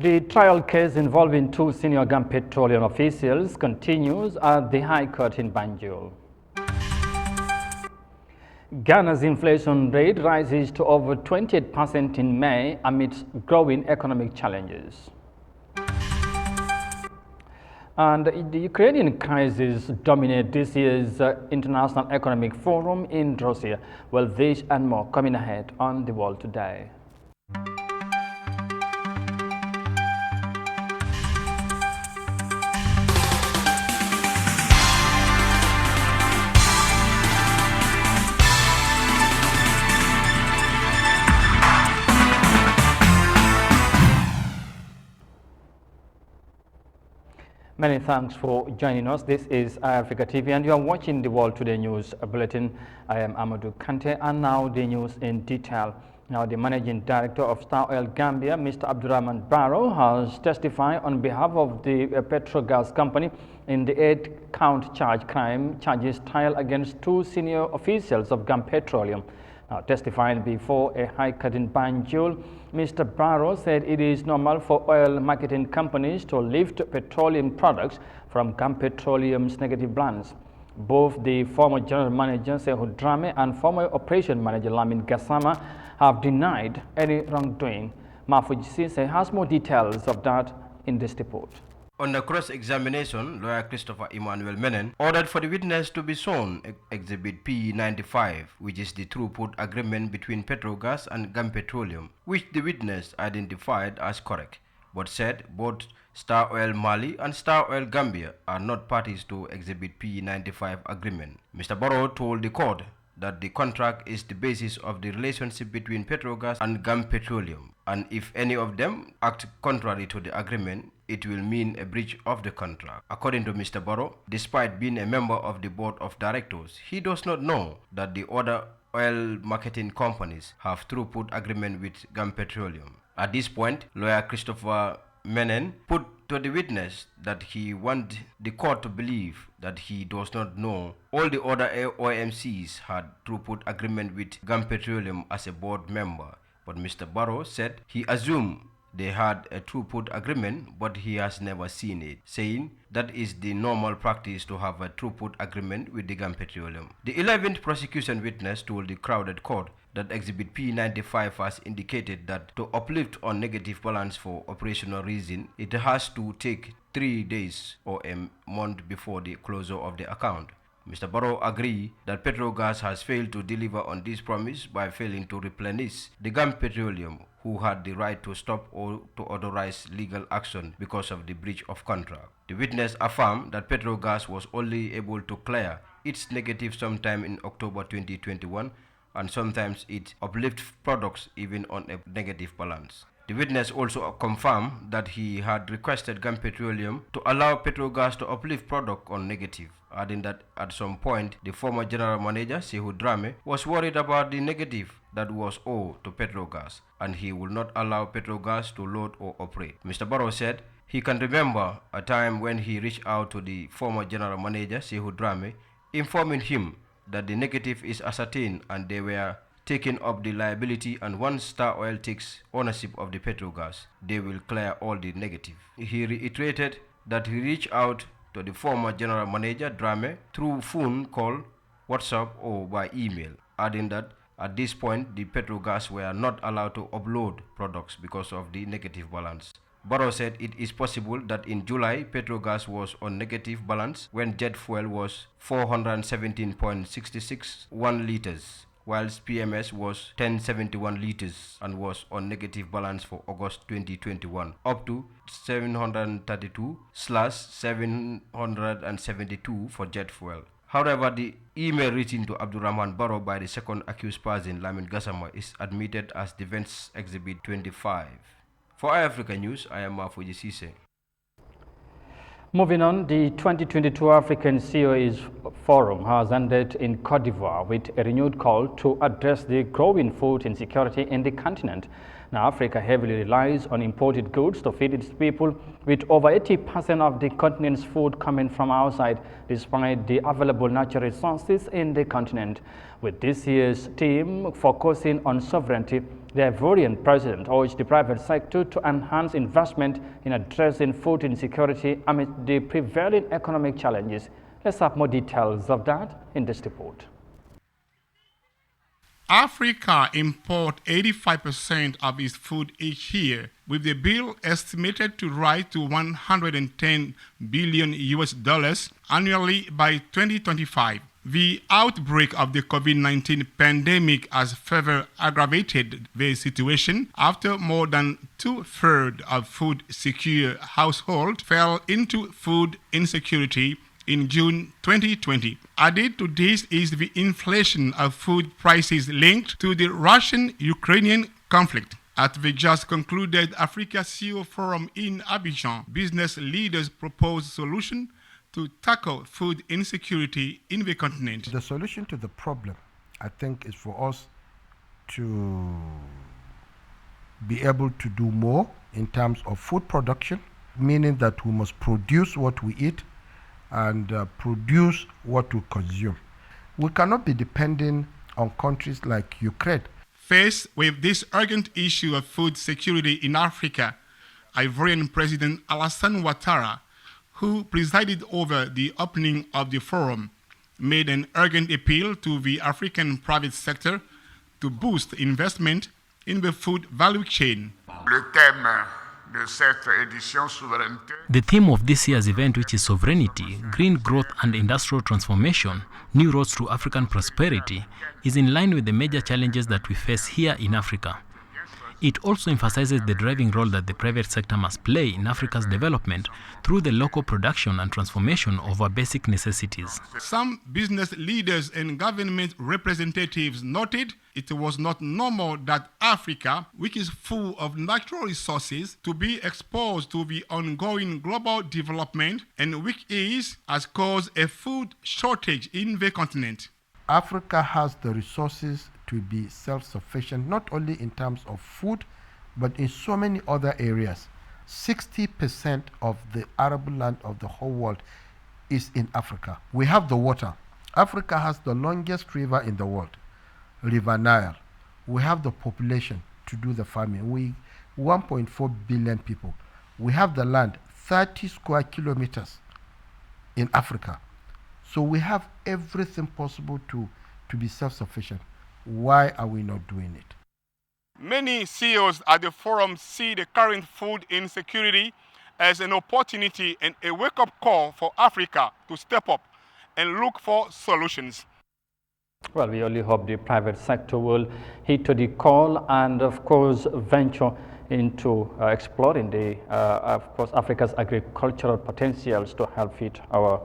The trial case involving two senior Petroleum officials continues at the High Court in Banjul. Ghana's inflation rate rises to over 28% in May amidst growing economic challenges. And the Ukrainian crisis dominates this year's International Economic Forum in Russia. Well, this and more coming ahead on The World Today. Many thanks for joining us. This is Eyeafrica TV and you are watching the World Today News Bulletin. I am Amadou Kante and now the news in detail. Now the Managing Director of Star Oil Gambia, Mr. Abdurrahman Barrow, has testified on behalf of the Petrogas company in the 8-count crime charges trial against two senior officials of Petroleum. Now, testifying before a high court in Banjul, Mr. Barrow said it is normal for oil marketing companies to lift petroleum products from Petroleum's negative balance. Both the former general manager, Yahya Jammeh, and former operation manager, Lamin Gassama, have denied any wrongdoing. Mafuji Sise has more details of that in this report. On the cross-examination, lawyer Christopher Emmanuel Menen ordered for the witness to be shown Exhibit P95, which is the throughput agreement between Petrogas and Petroleum, which the witness identified as correct, but said both Star Oil Mali and Star Oil Gambia are not parties to Exhibit P95 agreement. Mr. Barrow told the court that the contract is the basis of the relationship between Petrogas and Petroleum, and if any of them act contrary to the agreement, it will mean a breach of the contract. According to Mr. Barrow, despite being a member of the board of directors, he does not know that the other oil marketing companies have throughput agreement with Petroleum. At this point, lawyer Christopher Menen put to the witness that he wants the court to believe that he does not know all the other OMCs had throughput agreement with Petroleum as a board member. But Mr. Barrow said he assumed they had a throughput agreement, but he has never seen it, saying that is the normal practice to have a throughput agreement with the Petroleum. The 11th prosecution witness told the crowded court that Exhibit P95 has indicated that to uplift on negative balance for operational reason, it has to take 3 days or a month before the closure of the account. Mr. Barrow agreed that Petrogas has failed to deliver on this promise by failing to replenish the Petroleum, who had the right to stop or to authorize legal action because of the breach of contract. The witness affirmed that Petrogas was only able to clear its negative sometime in October 2021, and sometimes it uplifts products even on a negative balance. The witness also confirmed that he had requested Petroleum to allow Petrogas to uplift product on negative, adding that at some point the former general manager, Yahya Jammeh, was worried about the negative that was owed to Petrogas, and he would not allow Petrogas to load or operate. Mr. Barrow said he can remember a time when he reached out to the former general manager, Yahya Jammeh, informing him that the negative is ascertained and they were taking up the liability, and once Star Oil takes ownership of the Petrogas, they will clear all the negative. He reiterated that he reached out to the former general manager, Jammeh, through phone call, WhatsApp or by email, adding that at this point the Petrogas were not allowed to upload products because of the negative balance. Barrow said it is possible that in July, Petrogas was on negative balance when jet fuel was 417.661 liters, whilst PMS was 1071 liters and was on negative balance for August 2021, up to 732/772 for jet fuel. However, the email written to Abdurrahman Barrow by the second accused person, Lamin Gassama, is admitted as Defense Exhibit 25. For Eyeafrica News, I am Mafuji Sise. Moving on, the 2022 African COEs Forum has ended in Cote d'Ivoire with a renewed call to address the growing food insecurity in the continent. Now, Africa heavily relies on imported goods to feed its people, with over 80% of the continent's food coming from outside, despite the available natural resources in the continent. With this year's theme focusing on sovereignty, The Ivorian president urged the private sector to enhance investment in addressing food insecurity amid the prevailing economic challenges. Let's have more details of that in this report. Africa imports 85% of its food each year, with the bill estimated to rise to $110 billion annually by 2025. The outbreak of the COVID-19 pandemic has further aggravated the situation after more than 2/3 of food-secure households fell into food insecurity in June 2020. Added to this is the inflation of food prices linked to the Russian-Ukrainian conflict. At the just concluded Africa CEO Forum in Abidjan, business leaders proposed solutions to tackle food insecurity in the continent. The solution to the problem, I think, is for us to be able to do more in terms of food production, meaning that we must produce what we eat and produce what we consume. We cannot be depending on countries like Ukraine. Faced with this urgent issue of food security in Africa, Ivorian President Alassane Ouattara, who presided over the opening of the forum, made an urgent appeal to the African private sector to boost investment in the food value chain. The theme of this year's event, which is sovereignty, green growth and industrial transformation, new roads to African prosperity, is in line with the major challenges that we face here in Africa. It also emphasizes the driving role that the private sector must play in Africa's development through the local production and transformation of our basic necessities. Some business leaders and government representatives noted it was not normal that Africa, which is full of natural resources, to be exposed to the ongoing global development and which has caused a food shortage in the continent. Africa has the resources to be self-sufficient, not only in terms of food, but in so many other areas. 60% of the arable land of the whole world is in Africa. We have the water. Africa has the longest river in the world, River Nile. We have the population to do the farming. We 1.4 billion people. We have the land, 30 square kilometers in Africa. So we have everything possible to be self-sufficient. Why are we not doing it? Many CEOs at the forum see the current food insecurity as an opportunity and a wake-up call for Africa to step up and look for solutions. Well, we only hope the private sector will heed to the call and, of course, venture into exploring of course, Africa's agricultural potentials to help feed our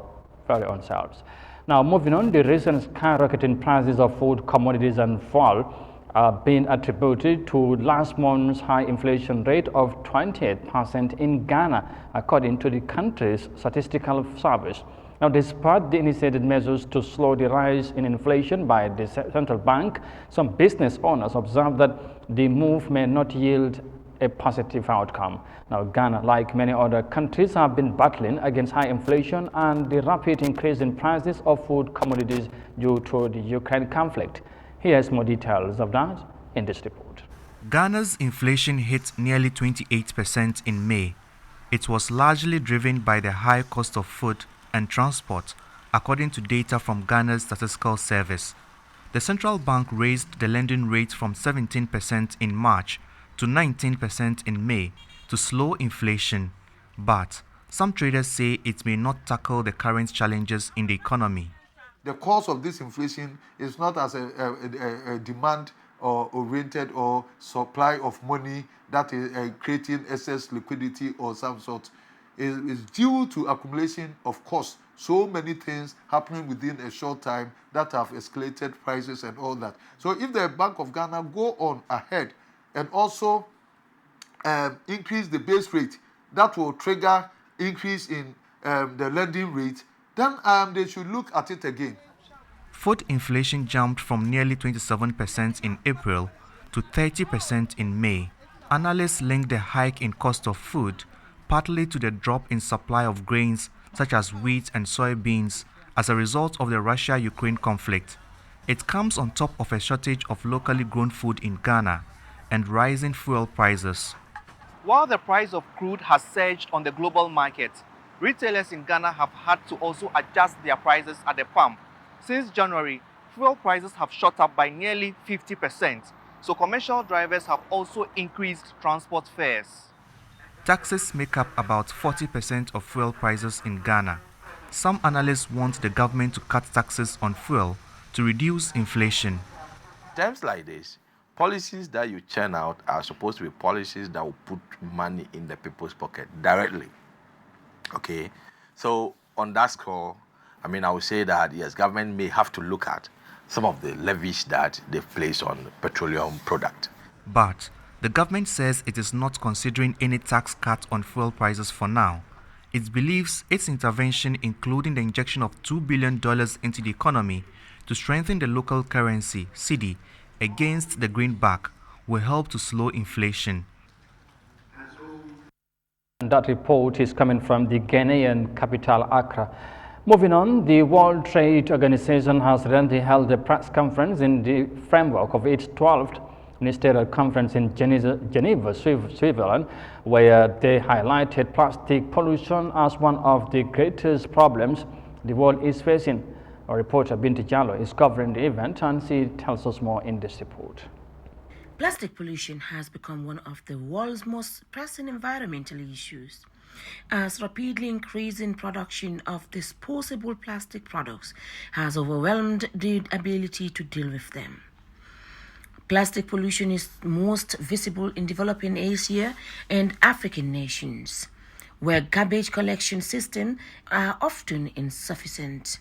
very own selves. Now, moving on, the recent skyrocketing prices of food commodities and fuel are being attributed to last month's high inflation rate of 28% in Ghana, according to the country's statistical service. Now, despite the initiated measures to slow the rise in inflation by the central bank, some business owners observe that the move may not yield a positive outcome. Now, Ghana, like many other countries, have been battling against high inflation and the rapid increase in prices of food commodities due to the Ukraine conflict. Here's more details of that in this report. Ghana's inflation hit nearly 28% in May. It was largely driven by the high cost of food and transport, according to data from Ghana's Statistical Service. The central bank raised the lending rate from 17% in March to 19% in May to slow inflation, but some traders say it may not tackle the current challenges in the economy. The cause of this inflation is not as a demand or oriented or supply of money that is creating excess liquidity or some sort. It is due to accumulation of costs. So many things happening within a short time that have escalated prices and all that. So if the Bank of Ghana go on ahead and also increase the base rate, that will trigger increase in the lending rate, then they should look at it again. Food inflation jumped from nearly 27% in April to 30% in May. Analysts link the hike in cost of food partly to the drop in supply of grains such as wheat and soybeans as a result of the Russia-Ukraine conflict. It comes on top of a shortage of locally grown food in Ghana and rising fuel prices. While the price of crude has surged on the global market, retailers in Ghana have had to also adjust their prices at the pump. Since January, fuel prices have shot up by nearly 50%, so commercial drivers have also increased transport fares. Taxes make up about 40% of fuel prices in Ghana. Some analysts want the government to cut taxes on fuel to reduce inflation. Times like this, policies that you churn out are supposed to be policies that will put money in the people's pocket directly. Okay, so on that score, I would say that yes, government may have to look at some of the levies that they place on petroleum product. But the government says it is not considering any tax cut on fuel prices for now. It believes its intervention, including the injection of $2 billion into the economy to strengthen the local currency, cedi, against the greenback, will help to slow inflation. And that report is coming from the Ghanaian capital, Accra. Moving on, the World Trade Organization has recently held a press conference in the framework of its 12th Ministerial Conference in Geneva, Switzerland, where they highlighted plastic pollution as one of the greatest problems the world is facing. Our reporter Binti Jallo is covering the event, and she tells us more in this report. Plastic pollution has become one of the world's most pressing environmental issues, as rapidly increasing production of disposable plastic products has overwhelmed the ability to deal with them. Plastic pollution is most visible in developing Asia and African nations, where garbage collection systems are often insufficient.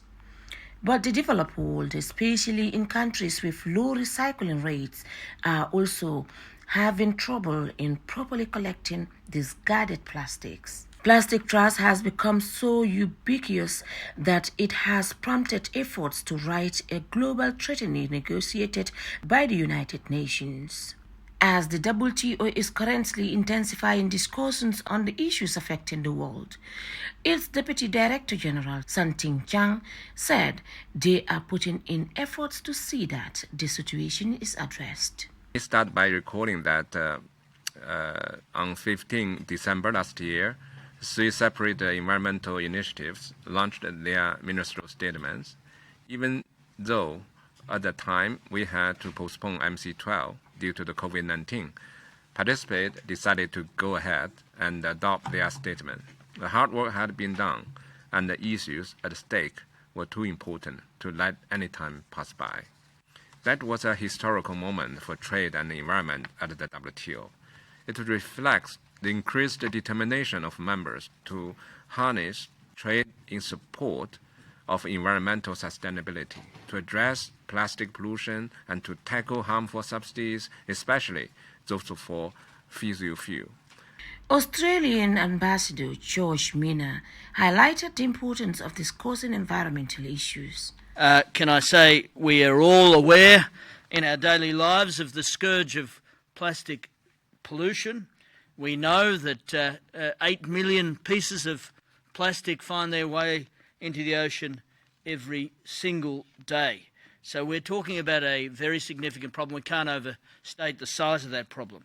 But the developed world, especially in countries with low recycling rates, are also having trouble in properly collecting discarded plastics. Plastic trash has become so ubiquitous that it has prompted efforts to write a global treaty negotiated by the United Nations. As the WTO is currently intensifying discussions on the issues affecting the world, its Deputy Director General, Santing Chang, said they are putting in efforts to see that the situation is addressed. We start by recording that on 15 December last year, 3 separate environmental initiatives launched their ministerial statements, even though at the time we had to postpone MC12 due to the COVID-19. Participants decided to go ahead and adopt their statement. The hard work had been done, and the issues at stake were too important to let any time pass by. That was a historical moment for trade and the environment at the WTO. It reflects the increased determination of members to harness trade in support of environmental sustainability, to address plastic pollution, and to tackle harmful substances, especially those for fossil fuel. Australian Ambassador George Mina highlighted the importance of discussing environmental issues. Can I say we are all aware in our daily lives of the scourge of plastic pollution. We know that 8 million pieces of plastic find their way into the ocean every single day. So we're talking about a very significant problem. We can't overstate the size of that problem.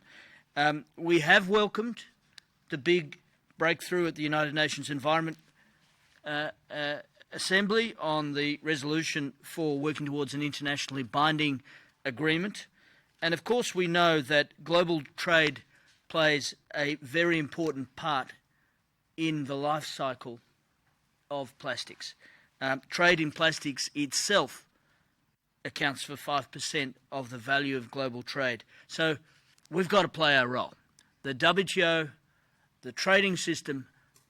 We have welcomed the big breakthrough at the United Nations Environment Assembly on the resolution for working towards an internationally binding agreement. And of course we know that global trade plays a very important part in the life cycle of plastics. Trade in plastics itself accounts for 5% of the value of global trade. So we've got to play our role. The WTO, the trading system,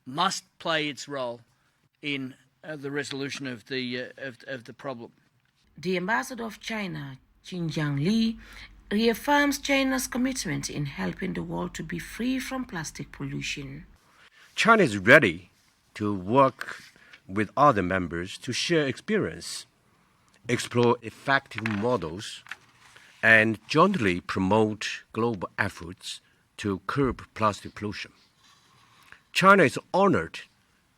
must play its role in the resolution of the problem. The ambassador of China, Xinjiang Li, reaffirms China's commitment in helping the world to be free from plastic pollution. China is ready to work with other members to share experience, explore effective models, and jointly promote global efforts to curb plastic pollution. China is honored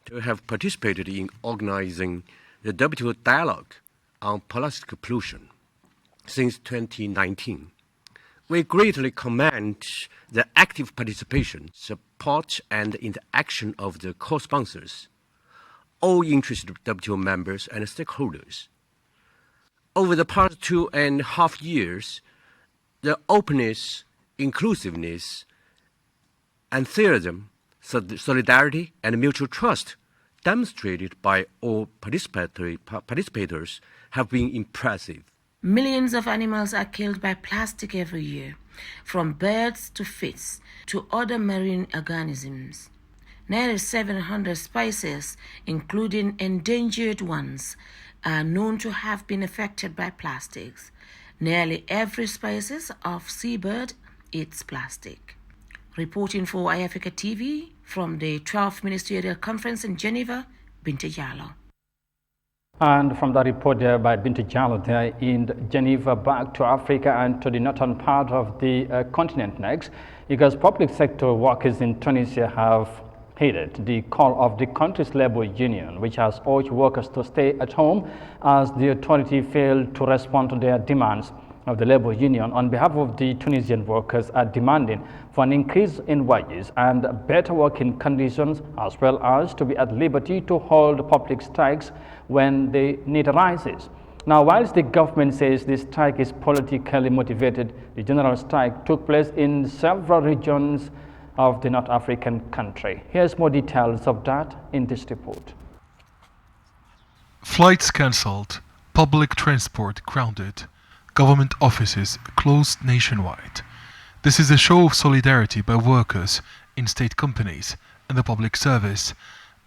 to have participated in organizing the WTO dialogue on plastic pollution since 2019. We greatly commend the active participation, support, and interaction of the co-sponsors, all interested WTO members and stakeholders. Over the past 2.5 years, the openness, inclusiveness, enthusiasm, solidarity, and mutual trust demonstrated by all participators have been impressive. Millions of animals are killed by plastic every year, from birds to fish to other marine organisms. Nearly 700 species, including endangered ones, are known to have been affected by plastics. Nearly every species of seabird eats plastic. Reporting for Eyeafrica TV from the 12th Ministerial Conference in Geneva, Binta Jallo. And from the report there by Binta Jallo there in Geneva, back to Africa and to the northern part of the continent next, because public sector workers in Tunisia have heeded the call of the country's labor union, which has urged workers to stay at home as the authority failed to respond to their demands. Of the labor union, on behalf of the Tunisian workers, are demanding for an increase in wages and better working conditions, as well as to be at liberty to hold public strikes when the need arises. Now, whilst the government says this strike is politically motivated, the general strike took place in several regions of the North African country. Here's more details of that in this report. Flights cancelled, public transport grounded, government offices closed nationwide. This is a show of solidarity by workers in state companies and the public service,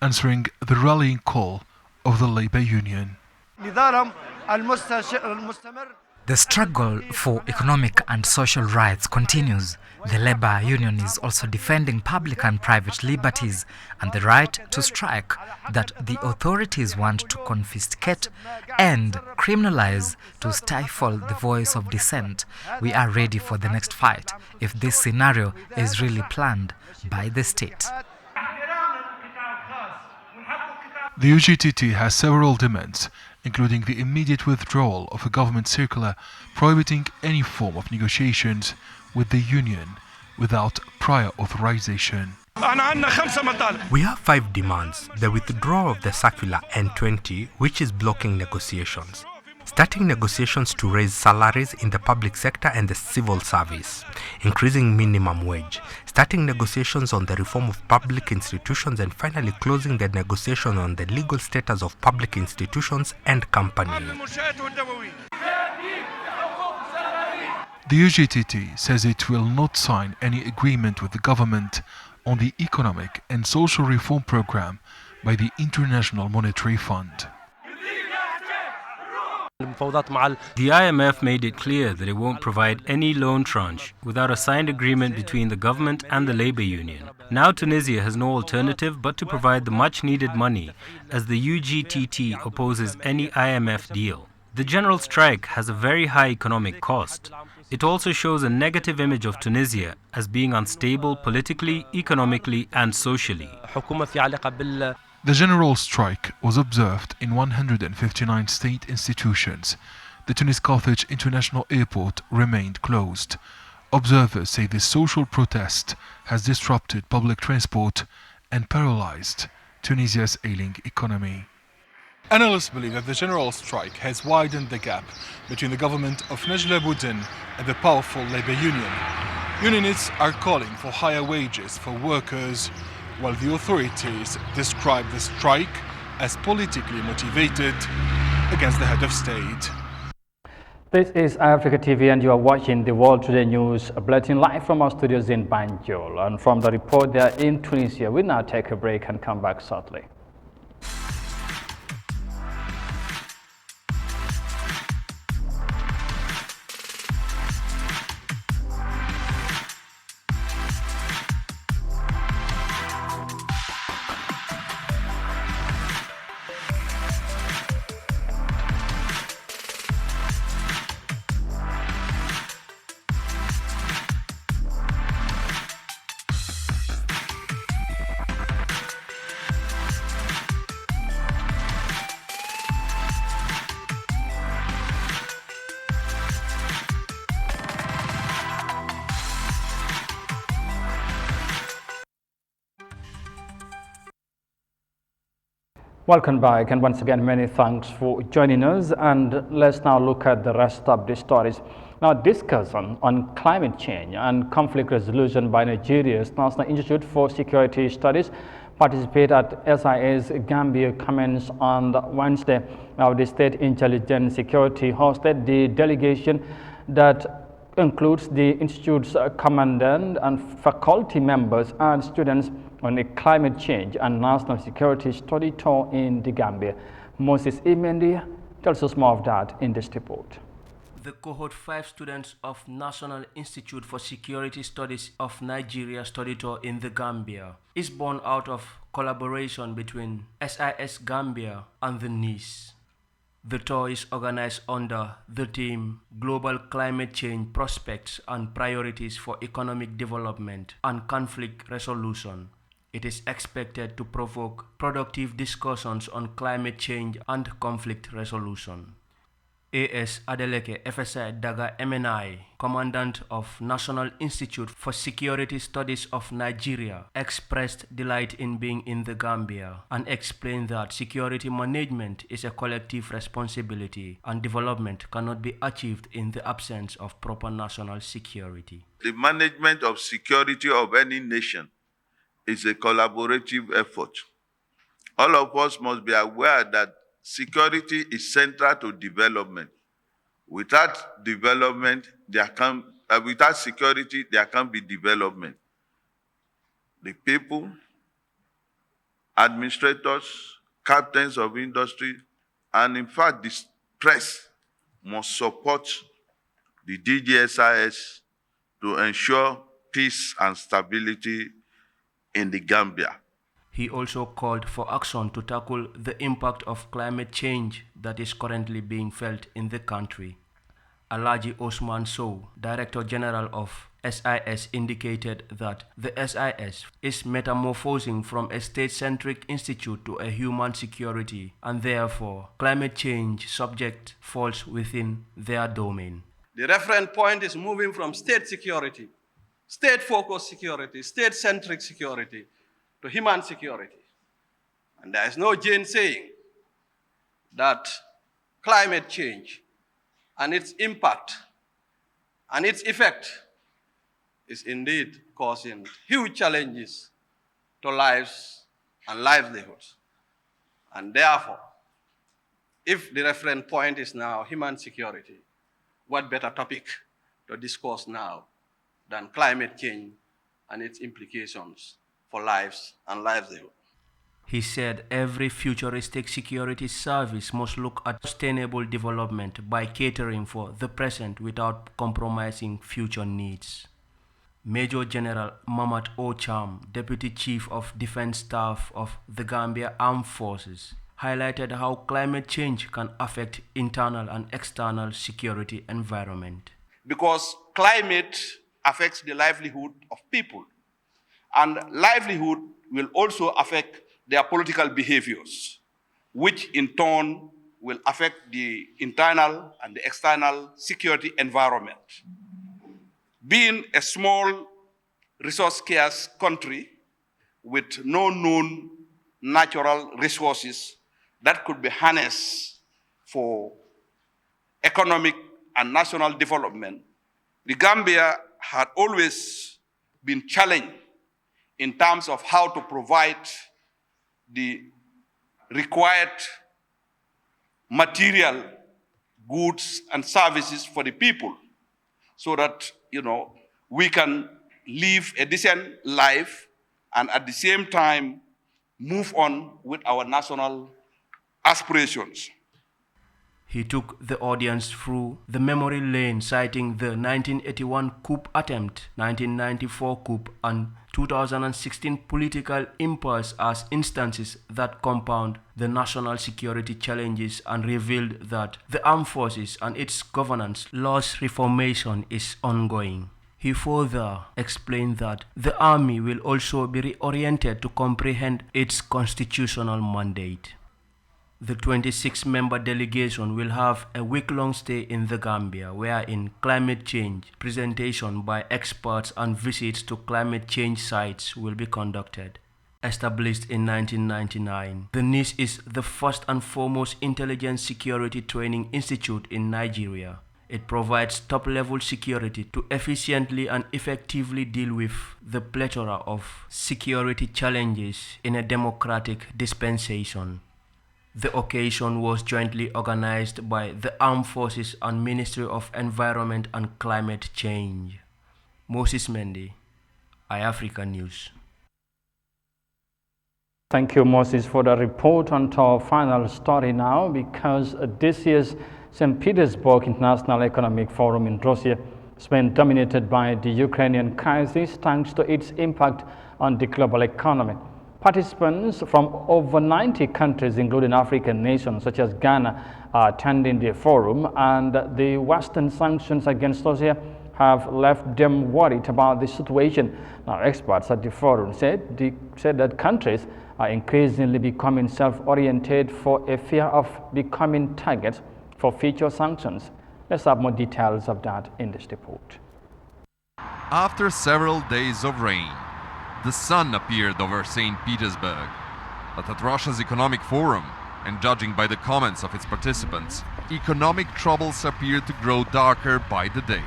answering the rallying call of the labor union. The struggle for economic and social rights continues. The labor union is also defending public and private liberties and the right to strike that the authorities want to confiscate and criminalize to stifle the voice of dissent. We are ready for the next fight if this scenario is really planned by the state. The UGTT has several demands, including the immediate withdrawal of a government circular prohibiting any form of negotiations with the union without prior authorization. We have 5 demands: the withdrawal of the circular N20, which is blocking negotiations, starting negotiations to raise salaries in the public sector and the civil service, increasing minimum wage, starting negotiations on the reform of public institutions, and finally closing the negotiation on the legal status of public institutions and companies. The UGTT says it will not sign any agreement with the government on the economic and social reform program by the International Monetary Fund. The IMF made it clear that it won't provide any loan tranche without a signed agreement between the government and the labor union. Now Tunisia has no alternative but to provide the much-needed money, as the UGTT opposes any IMF deal. The general strike has a very high economic cost. It also shows a negative image of Tunisia as being unstable politically, economically, and socially. The general strike was observed in 159 state institutions. The Tunis-Carthage International Airport remained closed. Observers say this social protest has disrupted public transport and paralyzed Tunisia's ailing economy. Analysts believe that the general strike has widened the gap between the government of Najla Boudin and the powerful labor union. Unionists are calling for higher wages for workers, while the authorities describe the strike as politically motivated against the head of state. This is Eyeafrica TV and you are watching the World Today News Bulletin live from our studios in Banjul. And from the report there in Tunisia, we now take a break and come back shortly. Welcome back, and once again, many thanks for joining us. And let's now look at the rest of the stories. Now, discussion on climate change and conflict resolution by Nigeria's National Institute for Security Studies participate at SIS Gambia commenced on Wednesday. Now, the State Intelligence Security hosted the delegation that includes the Institute's commandant and faculty members and students on a climate change and national security study tour in the Gambia. Moses Imendi tells us more of that in this report. The cohort 5 students of National Institute for Security Studies of Nigeria study tour in the Gambia is born out of collaboration between SIS Gambia and the NIS. The tour is organized under the theme Global Climate Change Prospects and Priorities for Economic Development and Conflict Resolution. It is expected to provoke productive discussions on climate change and conflict resolution. A.S. Adeleke FSI Daga MNI, Commandant of National Institute for Security Studies of Nigeria, expressed delight in being in the Gambia and explained that security management is a collective responsibility and development cannot be achieved in the absence of proper national security. The management of security of any nation is a collaborative effort. All of us must be aware that security is central to development. Without development, without security, there can't be development. The people, administrators, captains of industry, and in fact, the press must support the DGSIS to ensure peace and stability in the Gambia. He also called for action to tackle the impact of climate change that is currently being felt in the country. Alhaji Osman Sow, Director General of SIS, indicated that the SIS is metamorphosing from a state-centric institute to a human security, and therefore climate change subject falls within their domain. The reference point is moving from state security, state-focused security, state-centric security, to human security. And there is no gainsaying that climate change and its impact and its effect is indeed causing huge challenges to lives and livelihoods. And therefore, if the reference point is now human security, what better topic to discuss now than climate change and its implications for lives and livelihood. He said every futuristic security service must look at sustainable development by catering for the present without compromising future needs. Major General Mamat Ocham, Deputy Chief of Defense Staff of the Gambia Armed Forces, highlighted how climate change can affect internal and external security environment. Because climate affects the livelihood of people, and livelihood will also affect their political behaviors, which in turn will affect the internal and the external security environment. Being a small resource-scarce country with no known natural resources that could be harnessed for economic and national development, the Gambia had always been challenged in terms of how to provide the required material, goods, and services for the people so that, we can live a decent life and at the same time move on with our national aspirations. He took the audience through the memory lane, citing the 1981 coup attempt, 1994 coup, and 2016 political impasse as instances that compound the national security challenges, and revealed that the armed forces and its governance laws reformation is ongoing. He further explained that the army will also be reoriented to comprehend its constitutional mandate. The 26-member delegation will have a week-long stay in the Gambia, wherein climate change, presentation by experts, and visits to climate change sites will be conducted. Established in 1999, the NIS is the first and foremost intelligence security training institute in Nigeria. It provides top-level security to efficiently and effectively deal with the plethora of security challenges in a democratic dispensation. The occasion was jointly organized by the Armed Forces and Ministry of Environment and Climate Change. Moses Mendy, Eyeafrica News. Thank you, Moses, for the report. On to our final story now, because this year's St. Petersburg International Economic Forum in Russia has been dominated by the Ukrainian crisis thanks to its impact on the global economy. Participants from over 90 countries, including African nations such as Ghana, are attending the forum, and the Western sanctions against Russia have left them worried about the situation. Now, experts at the forum said that countries are increasingly becoming self-oriented for a fear of becoming targets for future sanctions. Let's have more details of that in this report. After several days of rain, the sun appeared over St. Petersburg. But at Russia's Economic Forum, and judging by the comments of its participants, economic troubles appear to grow darker by the day.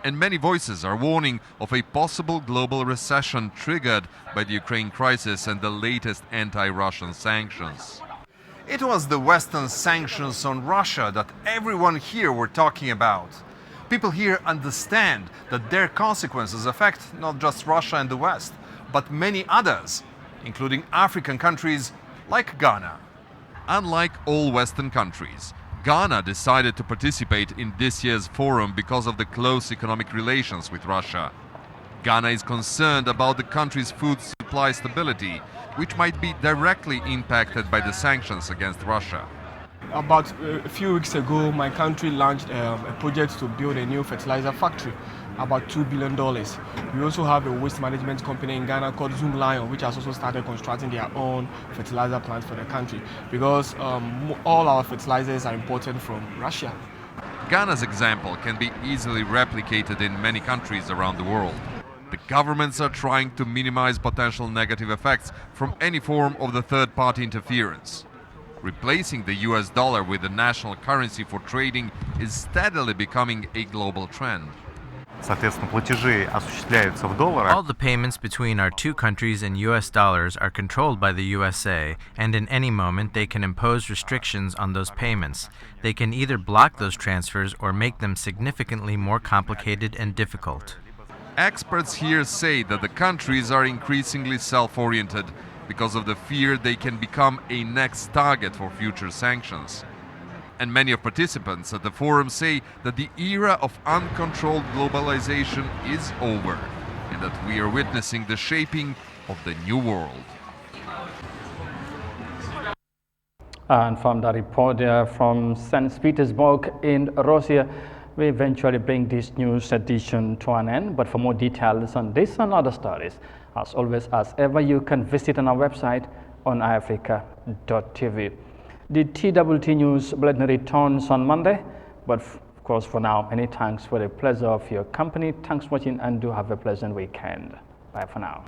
And many voices are warning of a possible global recession triggered by the Ukraine crisis and the latest anti-Russian sanctions. It was the Western sanctions on Russia that everyone here were talking about. People here understand that their consequences affect not just Russia and the West, but many others, including African countries like Ghana. Unlike all Western countries, Ghana decided to participate in this year's forum because of the close economic relations with Russia. Ghana is concerned about the country's food supply stability, which might be directly impacted by the sanctions against Russia. About a few weeks ago, my country launched a project to build a new fertilizer factory, about $2 billion. We also have a waste management company in Ghana called Zoom Lion, which has also started constructing their own fertilizer plant for the country, because all our fertilizers are imported from Russia. Ghana's example can be easily replicated in many countries around the world. The governments are trying to minimize potential negative effects from any form of the third-party interference. Replacing the US dollar with the national currency for trading is steadily becoming a global trend. All the payments between our two countries in US dollars are controlled by the USA, and in any moment they can impose restrictions on those payments. They can either block those transfers or make them significantly more complicated and difficult. Experts here say that the countries are increasingly self-oriented because of the fear they can become a next target for future sanctions. And many of participants at the forum say that the era of uncontrolled globalization is over and that we are witnessing the shaping of the new world. And from the report from St. Petersburg in Russia, we eventually bring this news edition to an end. But for more details on this and other stories, as always, as ever, you can visit on our website on Eyeafrica.tv. The TWT News Bulletin returns on Monday, but of course for now, many thanks for the pleasure of your company. Thanks for watching and do have a pleasant weekend. Bye for now.